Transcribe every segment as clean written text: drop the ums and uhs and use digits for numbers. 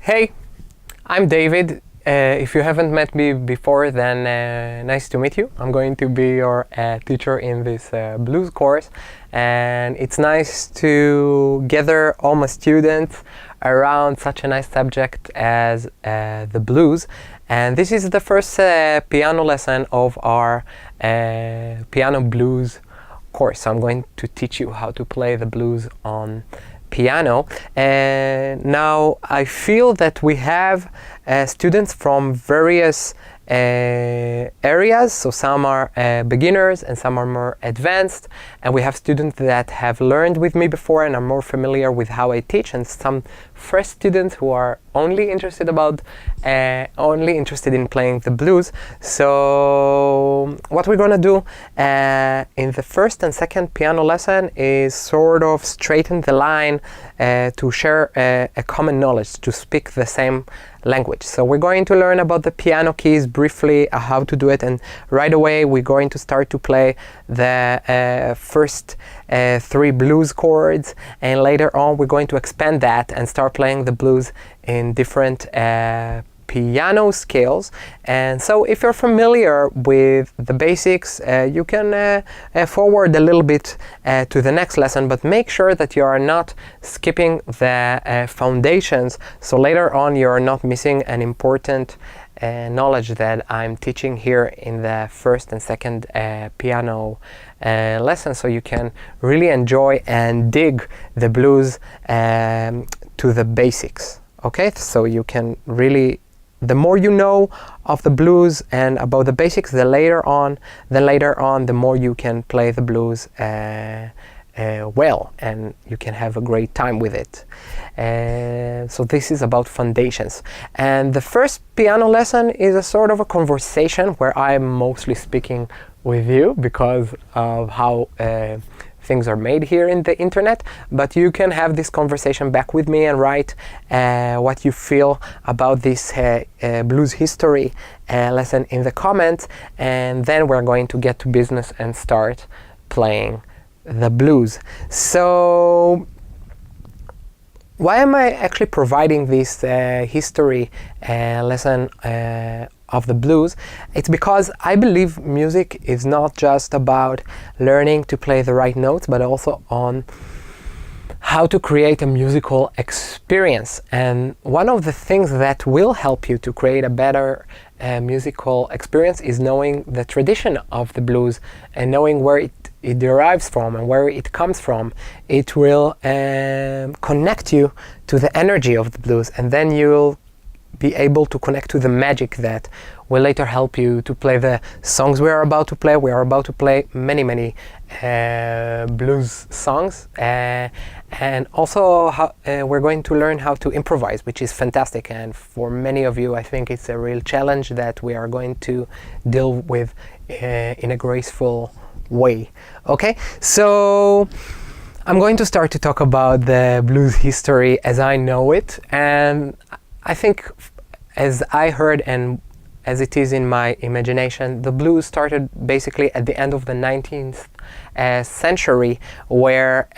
Hey, I'm David. If you haven't met me before, then nice to meet you. I'm going to be your teacher in this blues course, and it's nice to gather all my students around such a nice subject as the blues. And this is the first piano lesson of our piano blues course. So I'm going to teach you how to play the blues on piano. And now I feel that we have students from various areas, so some are beginners and some are more advanced, and we have students that have learned with me before and are more familiar with how I teach, and some fresh students who are only interested in playing the blues. So what we're gonna do in the first and second piano lesson is sort of straighten the line to share a common knowledge, to speak the same language. So we're going to learn about the piano keys briefly, how to do it, and right away we're going to start to play the first three blues chords, and later on we're going to expand that and start playing the blues in different piano scales. And so if you're familiar with the basics, you can forward a little bit to the next lesson, but make sure that you are not skipping the foundations, so later on you're not missing an important knowledge that I'm teaching here in the first and second piano lesson, so you can really enjoy and dig the blues to the basics. Okay, so you can really, the more you know of the blues and about the basics, the later on, the more you can play the blues well, and you can have a great time with it. So this is about foundations. And the first piano lesson is a sort of a conversation where I'm mostly speaking with you because of how things are made here in the internet, but you can have this conversation back with me and write what you feel about this blues history lesson in the comments, and then we're going to get to business and start playing the blues. So why am I actually providing this history lesson of the blues? It's because I believe music is not just about learning to play the right notes, but also on how to create a musical experience. And one of the things that will help you to create a better musical experience is knowing the tradition of the blues and knowing where it derives from and where it comes from. It will connect you to the energy of the blues, and then you'll be able to connect to the magic that will later help you to play the songs we are about to play. We are about to play many blues songs, and also we're going to learn how to improvise, which is fantastic, and for many of you I think it's a real challenge that we are going to deal with in a graceful way. Okay, so I'm going to start to talk about the blues history as I know it, and I think, as I heard and as it is in my imagination, the blues started basically at the end of the 19th century, where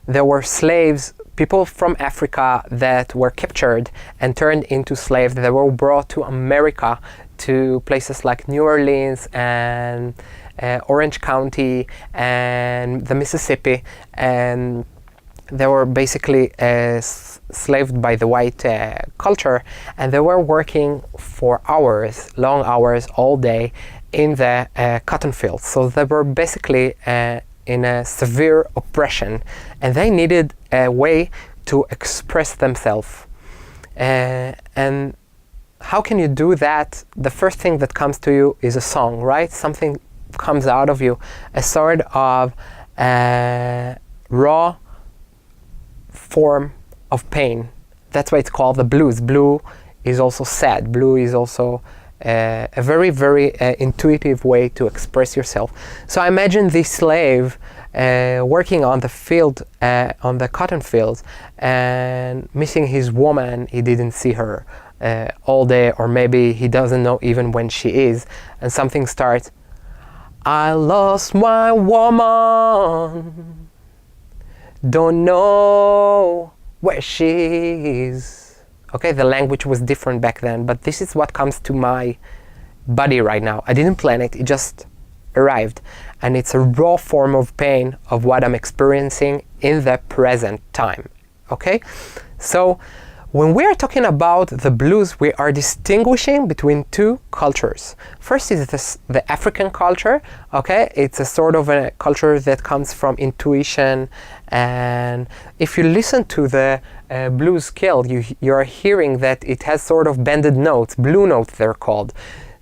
there were slaves, people from Africa that were captured and turned into slaves. They were brought to America, to places like New Orleans and Orange County and the Mississippi, and they were basically enslaved by the white culture, and they were working for hours, long hours, all day in the cotton fields. So they were basically in a severe oppression, and they needed a way to express themselves. And how can you do that? The first thing that comes to you is a song, right? Something comes out of you, a sort of raw form of pain. That's why it's called the blues. Blue is also sad. Blue is also a very intuitive way to express yourself. So I imagine this slave working on the field, on the cotton fields, and missing his woman. He didn't see her all day, or maybe he doesn't know even when she is, and something starts. I lost my woman, don't know where she is. Okay, the language was different back then, but this is what comes to my body right now. I didn't plan it, it just arrived. And it's a raw form of pain of what I'm experiencing in the present time. Okay, so when we are talking about the blues, we are distinguishing between two cultures. First is the African culture. Okay, it's a sort of a culture that comes from intuition, and if you listen to the blues scale, you are hearing that it has sort of bended notes, blue notes they're called.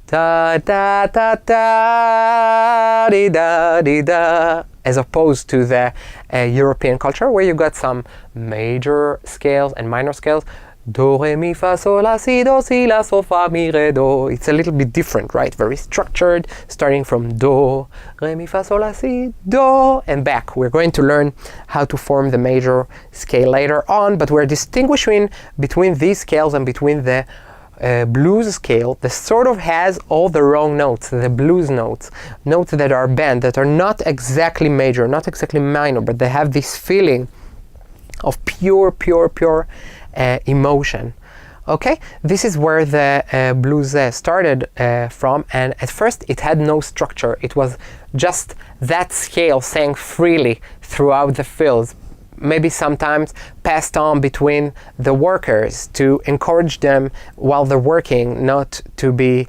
Da da da da di da di da, as opposed to the European culture where you got some major scales and minor scales. Do re mi fa sol la si do si la sol fa mi re do. It's a little bit different, right? Very structured, starting from do re mi fa sol la si do and back. We're going to learn how to form the major scale later on, but we're distinguishing between these scales and between the blues scale that sort of has all the wrong notes, the blues notes, notes that are bent, that are not exactly major, not exactly minor, but they have this feeling of pure emotion. Okay, this is where the blues started from, and at first it had no structure. It was just that scale sang freely throughout the fields, maybe sometimes passed on between the workers to encourage them while they're working not to be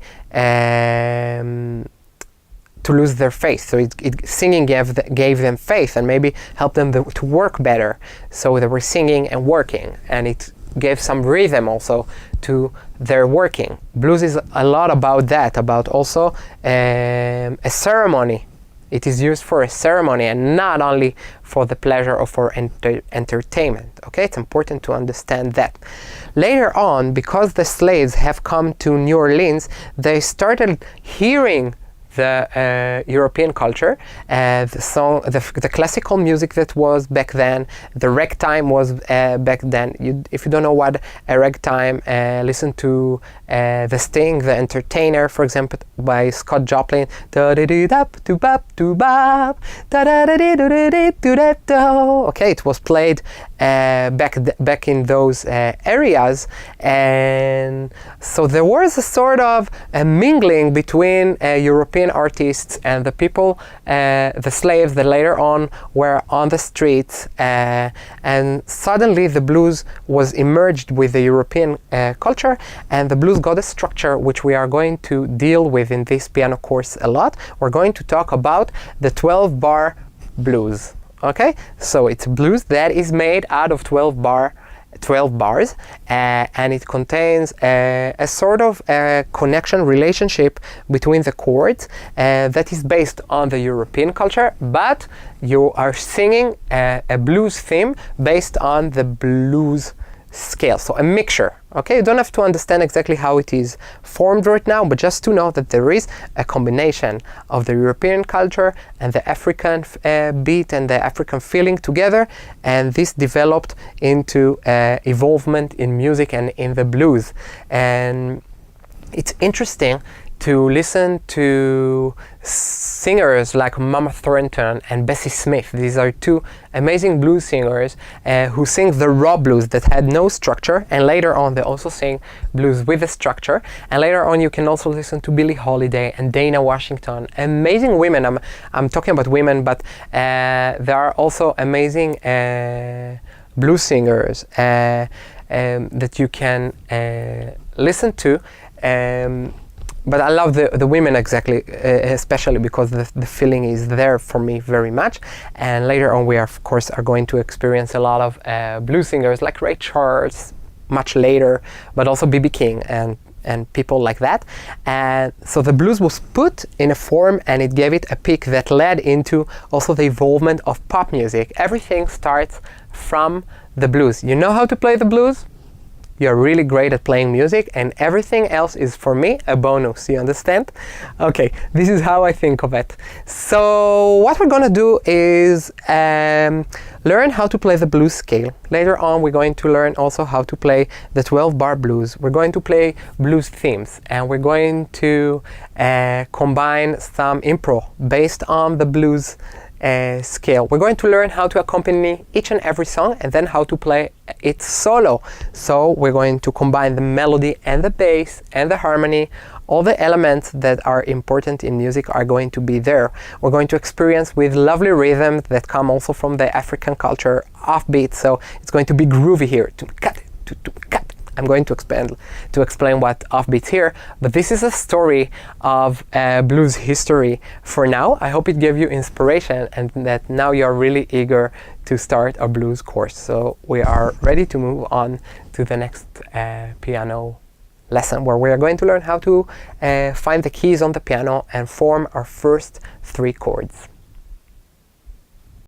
to lose their faith. So singing gave them faith and maybe helped them to work better. So they were singing and working, and it gave some rhythm also to their working. Blues is a lot about that, about also a ceremony. It is used for a ceremony and not only for the pleasure or for entertainment. Okay, it's important to understand that. Later on, because the slaves have come to New Orleans, they started hearing the European culture, the classical music that was back then, the ragtime was back then. If you don't know what a ragtime, listen to The Sting, The Entertainer, for example, by Scott Joplin. Okay, it was played back in those areas, and so there was a sort of a mingling between European artists and the people, the slaves that later on were on the streets, and suddenly the blues was emerged with the European culture, and the blues got a structure which we are going to deal with in this piano course a lot. We're going to talk about the 12-bar blues. Okay, so it's blues that is made out of 12 bars, and it contains a sort of connection relationship between the chords that is based on the European culture, but you are singing a blues theme based on the blues scale, so a mixture. Okay, you don't have to understand exactly how it is formed right now, but just to know that there is a combination of the European culture and the African beat and the African feeling together, and this developed into evolvement in music and in the blues. And it's interesting to listen to singers like Mama Thornton and Bessie Smith. These are two amazing blues singers who sing the raw blues that had no structure, and later on they also sing blues with a structure. And later on you can also listen to Billie Holiday and Dana Washington, amazing women. I'm talking about women, but there are also amazing blues singers that you can listen to. But I love the women especially because the feeling is there for me very much. And later on we are, of course, are going to experience a lot of blues singers like Ray Charles much later, but also B.B. King and people like that. And so the blues was put in a form, and it gave it a peak that led into also the evolvement of pop music. Everything starts from the blues. You know how to play the blues? You're really great at playing music, and everything else is, for me, a bonus. You understand? Okay, this is how I think of it. So what we're gonna do is learn how to play the blues scale. Later on, we're going to learn also how to play the 12-bar blues. We're going to play blues themes, and we're going to combine some improv based on the blues scale. We're going to learn how to accompany each and every song and then how to play it solo. So we're going to combine the melody and the bass and the harmony. All the elements that are important in music are going to be there. We're going to experience with lovely rhythms that come also from the African culture, offbeat, so it's going to be groovy here. I'm going to explain what offbeats here, but this is a story of blues history for now. I hope it gave you inspiration and that now you're really eager to start a blues course. So we are ready to move on to the next piano lesson, where we are going to learn how to find the keys on the piano and form our first 3 chords.